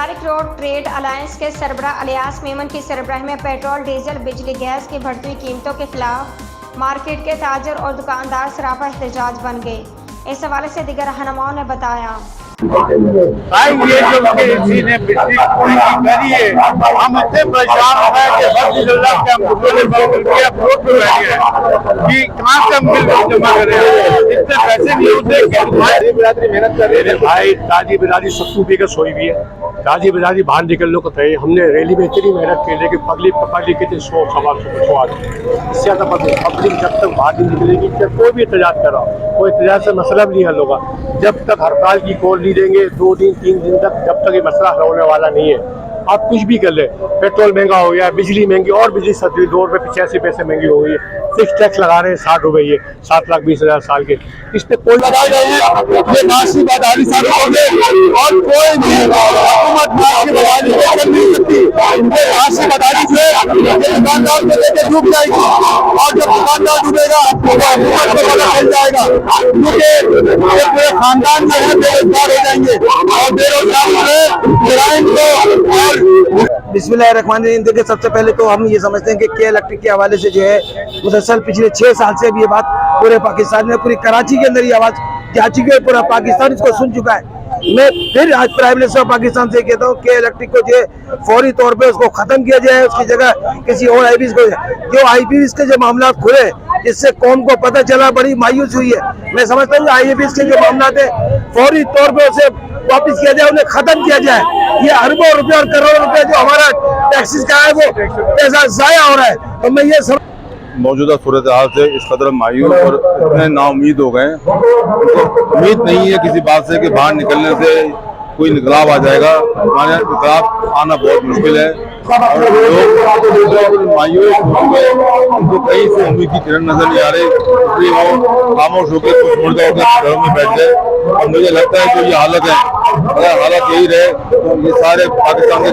Tariq road trade alliance के सरबराह alias Memon की सरबराही में पेट्रोल, डीजल, बिजली, गैस की बढ़ती हुई कीमतों के खिलाफ मार्केट के ताजर और दुकानदार सराफा एहतजाज बन गए। इस हवाले से दीगर रहनुमाओं ने बताया, भाई ये जो किसी ने बिजली पूरी करी है, हम इतने परेशान हो गए कि हर चीज के हम कि कहाँ से हम बिल जमा करें, इतने पैसे नहीं होते कि बिरादरी मेहनत कर रहे हैं। भाई ताजी बिरादरी 70 रुपये का सोई भी है, ताजी बिरादरी बाहर निकलने को थे। हमने रैली में इतनी मेहनत की, लेकिन पब्लिक कितने 100 सवा 100 आदमी, इससे ज़्यादा पब्लिक जब तक बाहर नहीं निकलेगी, जब कोई भी एहतजाज कर रहा हो, कोई एहतजाज से मसला भी नहीं हल होगा। जब तक हड़ताल की कॉल नहीं देंगे 2 दिन 3 दिन तक, जब तक ये मसला हल होने वाला नहीं है। आप कुछ भी कर ले, पेट्रोल महंगा हो गया, बिजली महंगी, और बिजली 2 रुपये 85 पैसे महंगी हो गई है। फिक्स टैक्स लगा रहे हैं 60 रुपये, ये 7,20,000 साल के, इस पे कोई लगाए गए हैं। ये नाशी बादारी साबित हो गए और कोई भी हुकूमत नाशी बादारी कर नहीं सकती। ये नाशी बादारी से दुकानदार को लेकर डूब जाएगी, और जब दुकानदार डूबेगा तो हुकूमत को पता चल जाएगा, क्योंकि पूरे खानदान जो है बेरोजगार हो जाएंगे, और बेरोजगार में क्राइम को और बिस्मिल्लाहिर्रहमानिर्रहीम। देखिए, सबसे पहले तो हम ये समझते हैं कि के इलेक्ट्रिक के हवाले से जो है मुसलसल पिछले 6 साल से अब ये बात पूरे पाकिस्तान में, पूरी कराची के अंदर ये आवाज़ जा चुकी है, पूरा पाकिस्तान इसको सुन चुका है। मैं फिर आज प्राइम मिनिस्टर ऑफ पाकिस्तान से कहता हूँ कि इलेक्ट्रिक को जो फौरी तौर पे उसको ख़त्म किया जाए, उसकी जगह किसी और IPs को, जो IPs के जो मामला खुले, इससे कौम को पता चला, बड़ी मायूस हुई है। मैं समझता हूँ IPs के जो मामला थे फौरी तौर पर उसे वापिस किया जाए, उन्हें ख़त्म किया जाए। ये अरबों रुपये और करोड़ों रुपये जो हमारा टैक्सेस का है वो पैसा ज़ाया हो रहा है। तो मैं ये मौजूदा सूरत हाल से इस कदर मायूस और इतने नाउमीद हो गए, उम्मीद नहीं है किसी बात से कि बाहर निकलने से कोई इनकलाब आ जाएगा। हमारे इनकलाब आना बहुत मुश्किल है, और लोग मायूस हो चुके हैं, उनको कहीं से उम्मीद की किरण नजर नहीं आ रही, इसलिए वो खामोश होकर कुछ मुर्दा होकर घरों में बैठ गए। और मुझे लगता है जो ये हालत है, अगर हालत यही रहे तो ये सारे पाकिस्तान के